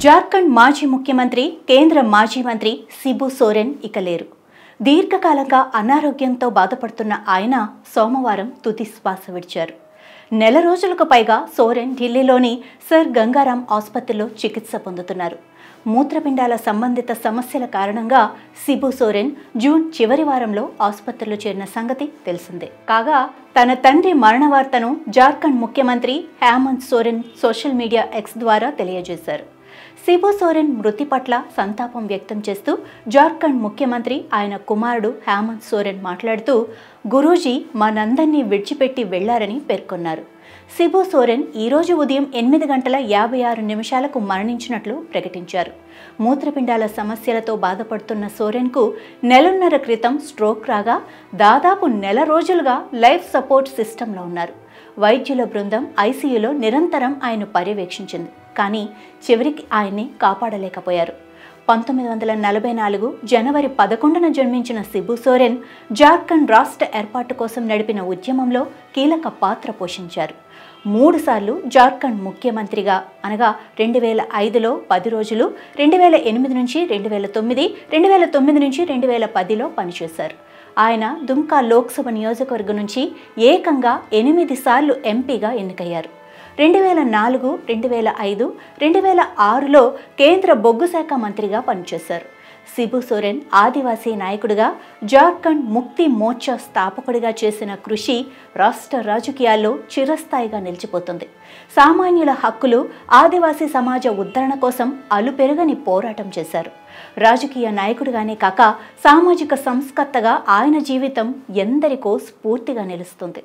జార్ఖండ్ మాజీ ముఖ్యమంత్రి, కేంద్ర మాజీ మంత్రి శిబు సోరెన్ ఇక లేరు. దీర్ఘకాలంగా అనారోగ్యంతో బాధపడుతున్న ఆయన సోమవారం తుది శ్వాస విడిచారు. నెల రోజులకు పైగా సోరెన్ ఢిల్లీలోని సర్ గంగారాం ఆసుపత్రిలో చికిత్స పొందుతున్నారు. మూత్రపిండాల సంబంధిత సమస్యల కారణంగా శిబు సోరెన్ జూన్ చివరి వారంలో ఆసుపత్రిలో చేరిన సంగతి తెలిసిందే. కాగా తన తండ్రి మరణ వార్తను జార్ఖండ్ ముఖ్యమంత్రి Hemant Soren social media X ద్వారా తెలియజేశారు. శిబు సోరెన్ మృతి పట్ల సంతాపం వ్యక్తం చేస్తూ జార్ఖండ్ ముఖ్యమంత్రి ఆయన కుమారుడు హేమంత్ సోరెన్ మాట్లాడుతూ, గురూజీ మనందరినీ విడిచిపెట్టి వెళ్లారని పేర్కొన్నారు. శిబు సోరెన్ ఈరోజు ఉదయం 8:56 మరణించినట్లు ప్రకటించారు. మూత్రపిండాల సమస్యలతో బాధపడుతున్న సోరెన్కు నెలన్నర క్రితం స్ట్రోక్ రాగా దాదాపు నెల రోజులుగా లైఫ్ సపోర్ట్ సిస్టంలో ఉన్నారు. వైద్యుల బృందం ఐసీయూలో నిరంతరం ఆయన పర్యవేక్షించింది. కానీ చివరికి ఆయన్ని కాపాడలేకపోయారు. 1944 జనవరి 11న జన్మించిన శిబు సోరెన్ జార్ఖండ్ రాష్ట్ర ఏర్పాటు కోసం నడిపిన ఉద్యమంలో కీలక పాత్ర పోషించారు. 3 సార్లు జార్ఖండ్ ముఖ్యమంత్రిగా అనగా 2005లో 10 రోజులు, 2008 నుంచి 2009, 2009 నుంచి 2010లో పనిచేశారు. ఆయన దుమ్కా లోక్సభ నియోజకవర్గం నుంచి ఏకంగా 8 సార్లు ఎంపీగా ఎన్నికయ్యారు. 2004, 2005, 2006లో కేంద్ర బొగ్గు శాఖ మంత్రిగా పనిచేశారు. శిబు సోరెన్ ఆదివాసీ నాయకుడిగా, జార్ఖండ్ ముక్తి మోర్చా స్థాపకుడిగా చేసిన కృషి రాష్ట్ర రాజకీయాల్లో చిరస్థాయిగా నిలిచిపోతుంది. సామాన్యుల హక్కులు, ఆదివాసీ సమాజ ఉద్ధరణ కోసం అలుపెరగని పోరాటం చేశారు. రాజకీయ నాయకుడిగానే కాక సామాజిక సంస్కర్తగా ఆయన జీవితం ఎందరికో స్ఫూర్తిగా నిలుస్తుంది.